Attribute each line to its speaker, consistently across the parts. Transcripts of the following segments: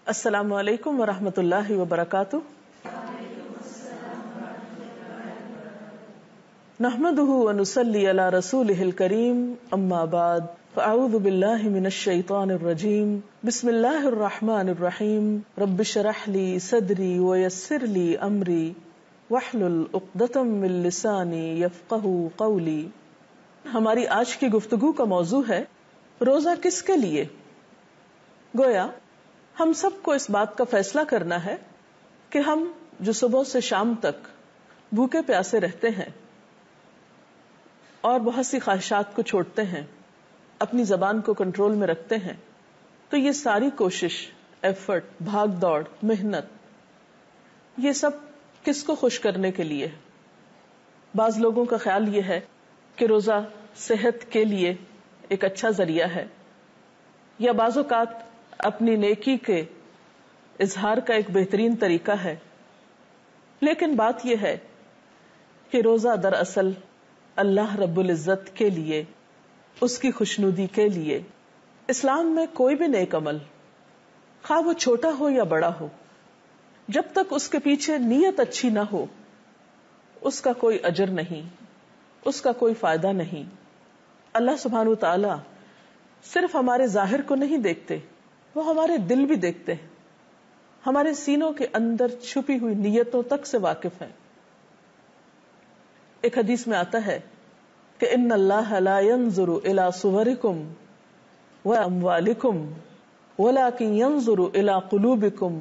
Speaker 1: السلام علیکم ورحمۃ اللہ وبرکاتہ. نحمده ونصلي على رسوله الكريم اما بعد فاعوذ بالله من الشيطان الرجيم بسم الله الرحمن الرحيم رب اشرح لي صدري ويسر لي امري واحلل عقدة من لساني يفقهوا قولي. ہماری آج کی گفتگو کا موضوع ہے روزہ کس کے لیے. گویا ہم سب کو اس بات کا فیصلہ کرنا ہے کہ ہم جو صبح سے شام تک بھوکے پیاسے رہتے ہیں اور بہت سی خواہشات کو چھوڑتے ہیں، اپنی زبان کو کنٹرول میں رکھتے ہیں، تو یہ ساری کوشش، ایفرٹ، بھاگ دوڑ، محنت، یہ سب کس کو خوش کرنے کے لیے. بعض لوگوں کا خیال یہ ہے کہ روزہ صحت کے لیے ایک اچھا ذریعہ ہے، یا بعض اوقات اپنی نیکی کے اظہار کا ایک بہترین طریقہ ہے. لیکن بات یہ ہے کہ روزہ دراصل اللہ رب العزت کے لیے، اس کی خوشنودی کے لیے. اسلام میں کوئی بھی نیک عمل، خواہ وہ چھوٹا ہو یا بڑا ہو، جب تک اس کے پیچھے نیت اچھی نہ ہو، اس کا کوئی اجر نہیں، اس کا کوئی فائدہ نہیں. اللہ سبحانہ وتعالی صرف ہمارے ظاہر کو نہیں دیکھتے، وہ ہمارے دل بھی دیکھتے ہیں، ہمارے سینوں کے اندر چھپی ہوئی نیتوں تک سے واقف ہیں. ایک حدیث میں آتا ہے کہ ان اللہ لا ينظر الى صورکم واموالکم ولکن ينظر الى قلوبکم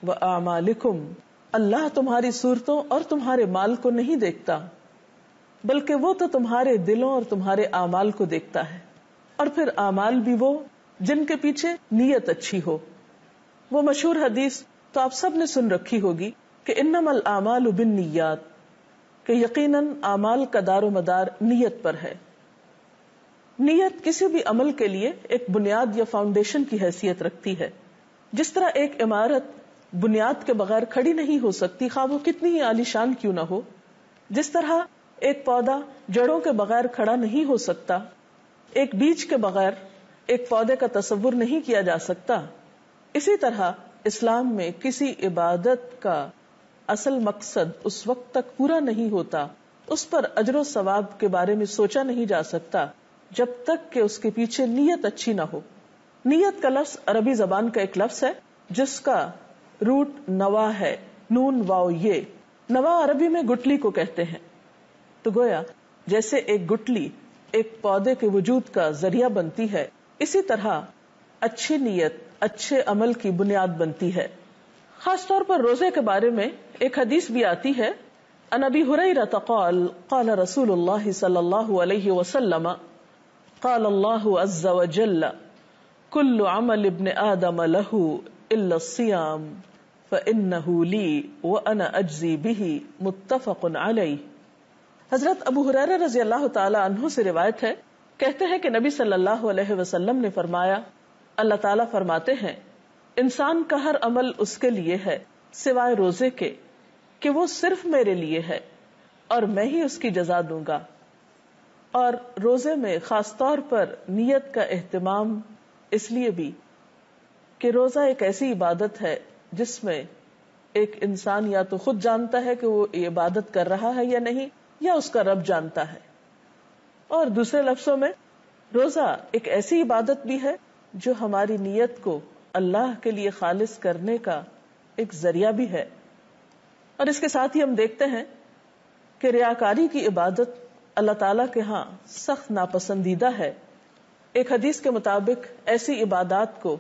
Speaker 1: واعمالکم. اللہ تمہاری صورتوں اور تمہارے مال کو نہیں دیکھتا، بلکہ وہ تو تمہارے دلوں اور تمہارے اعمال کو دیکھتا ہے. اور پھر اعمال بھی وہ جن کے پیچھے نیت اچھی ہو. وہ مشہور حدیث تو آپ سب نے سن رکھی ہوگی کہ انما الاعمال بالنیات، کہ یقیناً اعمال کا دار و مدار نیت پر ہے. نیت کسی بھی عمل کے لیے ایک بنیاد یا فاؤنڈیشن کی حیثیت رکھتی ہے. جس طرح ایک عمارت بنیاد کے بغیر کھڑی نہیں ہو سکتی، خواہ وہ کتنی ہی عالیشان کیوں نہ ہو. جس طرح ایک پودا جڑوں کے بغیر کھڑا نہیں ہو سکتا، ایک بیج کے بغیر ایک پودے کا تصور نہیں کیا جا سکتا، اسی طرح اسلام میں کسی عبادت کا اصل مقصد اس وقت تک پورا نہیں ہوتا، اس پر اجر و ثواب کے بارے میں سوچا نہیں جا سکتا جب تک کہ اس کے پیچھے نیت اچھی نہ ہو. نیت کا لفظ عربی زبان کا ایک لفظ ہے جس کا روٹ نوا ہے، نون واو یہ. نوا عربی میں گٹلی کو کہتے ہیں. تو گویا جیسے ایک گٹلی ایک پودے کے وجود کا ذریعہ بنتی ہے، اسی طرح اچھی نیت اچھے عمل کی بنیاد بنتی ہے. خاص طور پر روزے کے بارے میں ایک حدیث بھی آتی ہے. عن ابی ہریرہ قال قال رسول اللہ صلی اللہ علیہ وسلم قال اللہ عز وجل کل عمل ابن آدم له الا الصیام فانہ لی وانا اجزی بہ متفق علیہ. حضرت ابو ہریرہ رضی اللہ تعالی عنہ سے روایت ہے، کہتے ہیں کہ نبی صلی اللہ علیہ وسلم نے فرمایا، اللہ تعالیٰ فرماتے ہیں انسان کا ہر عمل اس کے لیے ہے سوائے روزے کے کہ وہ صرف میرے لیے ہے اور میں ہی اس کی جزا دوں گا. اور روزے میں خاص طور پر نیت کا اہتمام اس لیے بھی کہ روزہ ایک ایسی عبادت ہے جس میں ایک انسان یا تو خود جانتا ہے کہ وہ یہ عبادت کر رہا ہے یا نہیں، یا اس کا رب جانتا ہے. اور دوسرے لفظوں میں روزہ ایک ایسی عبادت بھی ہے جو ہماری نیت کو اللہ کے لیے خالص کرنے کا ایک ذریعہ بھی ہے. اور اس کے ساتھ ہی ہم دیکھتے ہیں کہ ریاکاری کی عبادت اللہ تعالیٰ کے ہاں سخت ناپسندیدہ ہے. ایک حدیث کے مطابق ایسی عبادات کو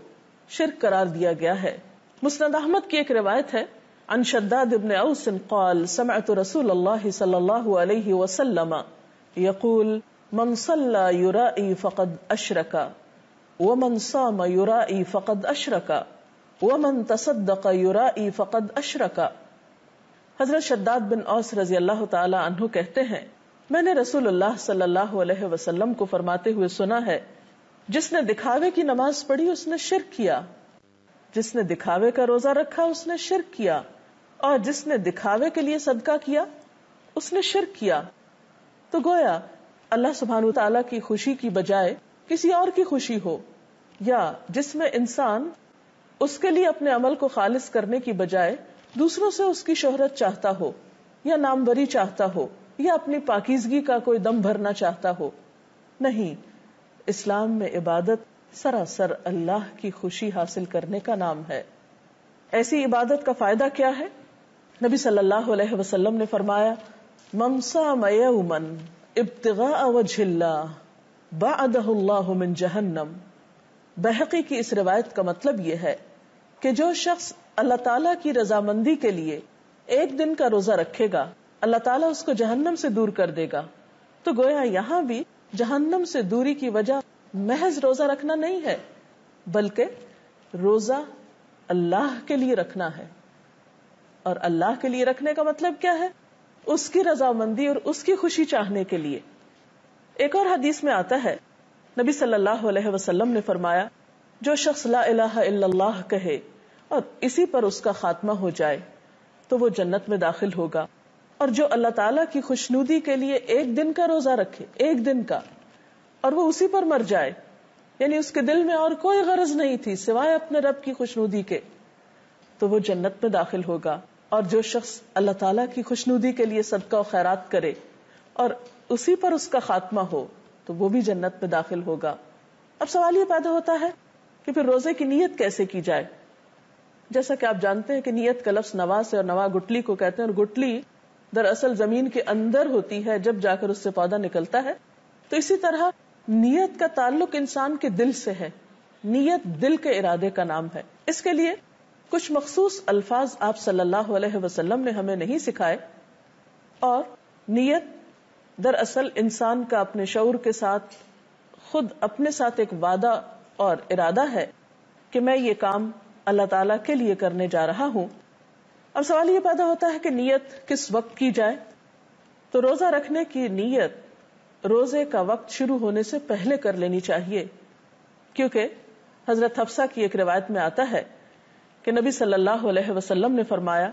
Speaker 1: شرک قرار دیا گیا ہے. مسند احمد کی ایک روایت ہے، عن شداد ابن اوس قال سمعت رسول اللہ صلی اللہ علیہ وسلم یقول من صلى يرائي فقد اشرک ومن صام يرائي فقد اشرک ومن تصدق يرائي فقد اشرک. حضرت شداد بن اوس رضی اللہ تعالی عنہ کہتے ہیں، میں نے رسول اللہ صلی اللہ علیہ وسلم کو فرماتے ہوئے سنا ہے، جس نے دکھاوے کی نماز پڑھی اس نے شرک کیا، جس نے دکھاوے کا روزہ رکھا اس نے شرک کیا، اور جس نے دکھاوے کے لیے صدقہ کیا اس نے شرک کیا. تو گویا اللہ سبحانہ وتعالی کی خوشی کی بجائے کسی اور کی خوشی ہو، یا جس میں انسان اس کے لیے اپنے عمل کو خالص کرنے کی بجائے دوسروں سے اس کی شہرت چاہتا ہو یا ناموری چاہتا ہو یا اپنی پاکیزگی کا کوئی دم بھرنا چاہتا ہو. نہیں، اسلام میں عبادت سراسر اللہ کی خوشی حاصل کرنے کا نام ہے. ایسی عبادت کا فائدہ کیا ہے؟ نبی صلی اللہ علیہ وسلم نے فرمایا، من صام یوما ابتغاء وجہ اللہ بعدہ اللہ من جہنم. بہقی کی اس روایت کا مطلب یہ ہے کہ جو شخص اللہ تعالیٰ کی رضامندی کے لیے ایک دن کا روزہ رکھے گا، اللہ تعالیٰ اس کو جہنم سے دور کر دے گا. تو گویا یہاں بھی جہنم سے دوری کی وجہ محض روزہ رکھنا نہیں ہے، بلکہ روزہ اللہ کے لیے رکھنا ہے. اور اللہ کے لیے رکھنے کا مطلب کیا ہے؟ اس کی رضامندی اور اس کی خوشی چاہنے کے لیے. ایک اور حدیث میں آتا ہے، نبی صلی اللہ علیہ وسلم نے فرمایا، جو شخص لا الہ الا اللہ کہے اور اسی پر اس کا خاتمہ ہو جائے تو وہ جنت میں داخل ہوگا. اور جو اللہ تعالیٰ کی خوشنودی کے لیے ایک دن کا روزہ رکھے، ایک دن کا، اور وہ اسی پر مر جائے، یعنی اس کے دل میں اور کوئی غرض نہیں تھی سوائے اپنے رب کی خوشنودی کے، تو وہ جنت میں داخل ہوگا. اور جو شخص اللہ تعالیٰ کی خوشنودی کے لیے صدقہ و خیرات کرے اور اسی پر اس کا خاتمہ ہو تو وہ بھی جنت میں داخل ہوگا. اب سوال یہ پیدا ہوتا ہے کہ پھر روزے کی نیت کیسے کی جائے؟ جیسا کہ آپ جانتے ہیں کہ نیت کا لفظ نوا سے، اور نوا گٹلی کو کہتے ہیں، اور گٹلی دراصل زمین کے اندر ہوتی ہے جب جا کر اس سے پودا نکلتا ہے. تو اسی طرح نیت کا تعلق انسان کے دل سے ہے. نیت دل کے ارادے کا نام ہے. اس کے لیے کچھ مخصوص الفاظ آپ صلی اللہ علیہ وسلم نے ہمیں نہیں سکھائے. اور نیت دراصل انسان کا اپنے شعور کے ساتھ خود اپنے ساتھ ایک وعدہ اور ارادہ ہے کہ میں یہ کام اللہ تعالیٰ کے لیے کرنے جا رہا ہوں. اب سوال یہ پیدا ہوتا ہے کہ نیت کس وقت کی جائے؟ تو روزہ رکھنے کی نیت روزے کا وقت شروع ہونے سے پہلے کر لینی چاہیے، کیونکہ حضرت حفصہ کی ایک روایت میں آتا ہے کہ نبی صلی اللہ علیہ وسلم نے فرمایا،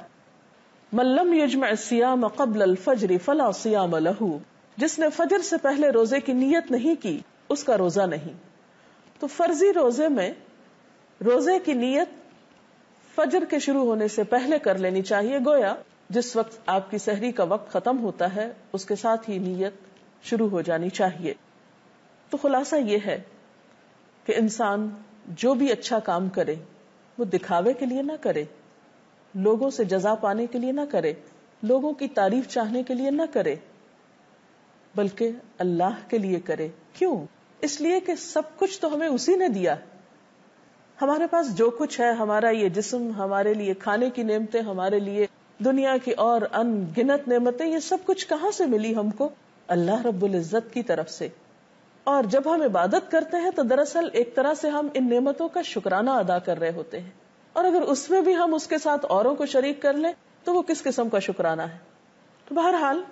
Speaker 1: من لم یجمع الصیام قبل الفجر فلا صیام لہ. جس نے فجر سے پہلے روزے کی نیت نہیں کی اس کا روزہ نہیں. تو فرضی روزے میں روزے کی نیت فجر کے شروع ہونے سے پہلے کر لینی چاہیے. گویا جس وقت آپ کی سحری کا وقت ختم ہوتا ہے اس کے ساتھ ہی نیت شروع ہو جانی چاہیے. تو خلاصہ یہ ہے کہ انسان جو بھی اچھا کام کرے وہ دکھاوے کے لیے نہ کرے، لوگوں سے جزا پانے کے لیے نہ کرے، لوگوں کی تعریف چاہنے کے لیے نہ کرے، بلکہ اللہ کے لیے کرے. کیوں؟ اس لیے کہ سب کچھ تو ہمیں اسی نے دیا. ہمارے پاس جو کچھ ہے، ہمارا یہ جسم، ہمارے لیے کھانے کی نعمتیں، ہمارے لیے دنیا کی اور ان گنت نعمتیں، یہ سب کچھ کہاں سے ملی ہم کو؟ اللہ رب العزت کی طرف سے. اور جب ہم عبادت کرتے ہیں تو دراصل ایک طرح سے ہم ان نعمتوں کا شکرانہ ادا کر رہے ہوتے ہیں. اور اگر اس میں بھی ہم اس کے ساتھ اوروں کو شریک کر لیں تو وہ کس قسم کا شکرانہ ہے؟ تو بہرحال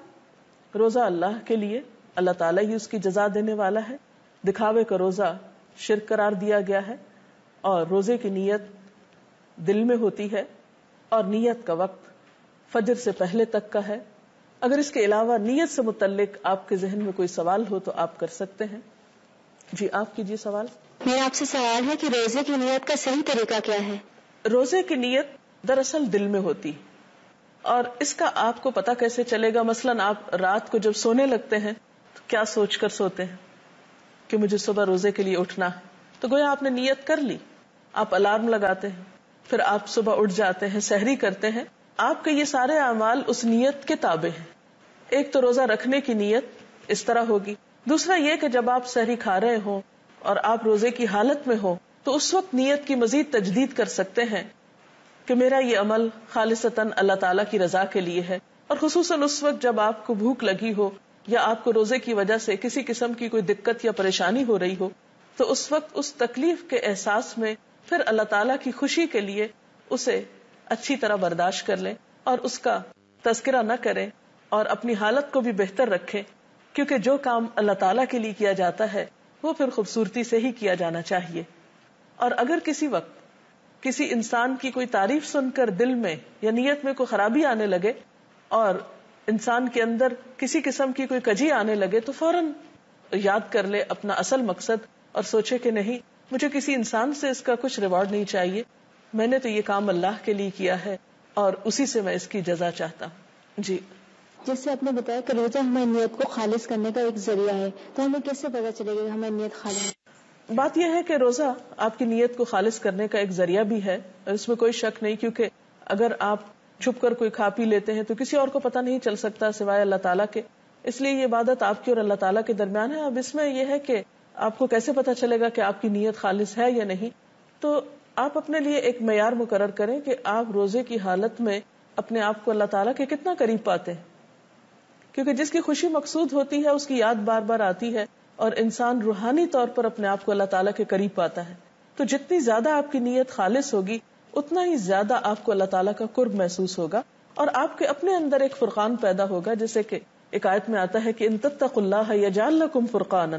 Speaker 1: روزہ اللہ کے لیے، اللہ تعالیٰ ہی اس کی جزا دینے والا ہے. دکھاوے کا روزہ شرک قرار دیا گیا ہے. اور روزے کی نیت دل میں ہوتی ہے، اور نیت کا وقت فجر سے پہلے تک کا ہے. اگر اس کے علاوہ نیت سے متعلق آپ کے ذہن میں کوئی سوال ہو تو آپ کر سکتے ہیں. جی آپ کیجیے سوال.
Speaker 2: میرا آپ سے سوال ہے کہ روزے کی نیت کا صحیح طریقہ کیا ہے؟
Speaker 1: روزے کی نیت دراصل دل میں ہوتی، اور اس کا آپ کو پتہ کیسے چلے گا؟ مثلاً آپ رات کو جب سونے لگتے ہیں تو کیا سوچ کر سوتے ہیں کہ مجھے صبح روزے کے لیے اٹھنا ہے؟ تو گویا آپ نے نیت کر لی. آپ الارم لگاتے ہیں، پھر آپ صبح اٹھ جاتے ہیں، سحری کرتے ہیں. آپ کے یہ سارے اعمال اس نیت کے تابع ہیں. ایک تو روزہ رکھنے کی نیت اس طرح ہوگی. دوسرا یہ کہ جب آپ سحری کھا رہے ہوں اور آپ روزے کی حالت میں ہو تو اس وقت نیت کی مزید تجدید کر سکتے ہیں کہ میرا یہ عمل خالصتاً اللہ تعالیٰ کی رضا کے لیے ہے. اور خصوصاً اس وقت جب آپ کو بھوک لگی ہو یا آپ کو روزے کی وجہ سے کسی قسم کی کوئی دقت یا پریشانی ہو رہی ہو، تو اس وقت اس تکلیف کے احساس میں پھر اللہ تعالیٰ کی خوشی کے لیے اسے اچھی طرح برداشت کر لیں اور اس کا تذکرہ نہ کریں اور اپنی حالت کو بھی بہتر رکھیں. کیونکہ جو کام اللہ تعالیٰ کے لیے کیا جاتا ہے وہ پھر خوبصورتی سے ہی کیا جانا چاہیے. اور اگر کسی وقت کسی انسان کی کوئی تعریف سن کر دل میں یا نیت میں کوئی خرابی آنے لگے اور انسان کے اندر کسی قسم کی کوئی کجی آنے لگے تو فوراً یاد کر لے اپنا اصل مقصد اور سوچے کہ نہیں، مجھے کسی انسان سے اس کا کچھ ریوارڈ نہیں چاہیے، میں نے تو یہ کام اللہ کے لیے کیا ہے اور اسی سے میں اس کی جزا چاہتا ہوں. جی.
Speaker 2: جیسے آپ نے بتایا کہ روزہ ہماری نیت کو خالص کرنے کا ایک ذریعہ ہے، تو ہمیں کیسے پتا چلے گا کہ ہماری نیت خالص؟
Speaker 1: بات یہ ہے کہ روزہ آپ کی نیت کو خالص کرنے کا ایک ذریعہ بھی ہے، اور اس میں کوئی شک نہیں، کیونکہ اگر آپ چھپ کر کوئی کھا پی لیتے ہیں تو کسی اور کو پتہ نہیں چل سکتا سوائے اللہ تعالیٰ کے. اس لیے یہ عبادت آپ کی اور اللہ تعالیٰ کے درمیان ہے. اب اس میں یہ ہے کہ آپ کو کیسے پتا چلے گا کہ آپ کی نیت خالص ہے یا نہیں. تو آپ اپنے لیے ایک معیار مقرر کریں کہ آپ روزے کی حالت میں اپنے آپ کو اللہ تعالیٰ کے کتنا قریب پاتے ہیں، کیونکہ جس کی خوشی مقصود ہوتی ہے اس کی یاد بار بار آتی ہے اور انسان روحانی طور پر اپنے آپ کو اللہ تعالیٰ کے قریب پاتا ہے. تو جتنی زیادہ آپ کی نیت خالص ہوگی اتنا ہی زیادہ آپ کو اللہ تعالیٰ کا قرب محسوس ہوگا، اور آپ کے اپنے اندر ایک فرقان پیدا ہوگا. جیسے کہ ایک آیت میں آتا ہے کہ ان تتقوا اللہ یجعل لکم فرقانا،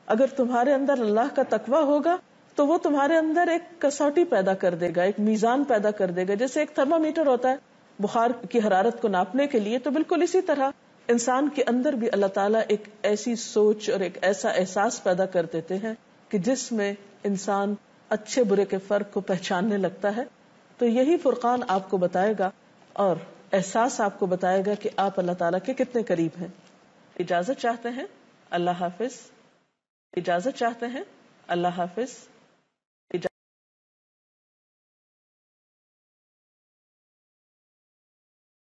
Speaker 1: اگر تمہارے اندر اللہ کا تقوی ہوگا تو وہ تمہارے اندر ایک کسوٹی پیدا کر دے گا، ایک میزان پیدا کر دے گا. جیسے ایک تھرمامیٹر ہوتا ہے بخار کی حرارت کو ناپنے کے لیے، تو بالکل اسی طرح انسان کے اندر بھی اللہ تعالیٰ ایک ایسی سوچ اور ایک ایسا احساس پیدا کر دیتے ہیں کہ جس میں انسان اچھے برے کے فرق کو پہچاننے لگتا ہے. تو یہی فرقان آپ کو بتائے گا اور احساس آپ کو بتائے گا کہ آپ اللہ تعالیٰ کے کتنے قریب ہیں. اجازت چاہتے ہیں. اللہ حافظ. اجازت چاہتے ہیں. اللہ حافظ.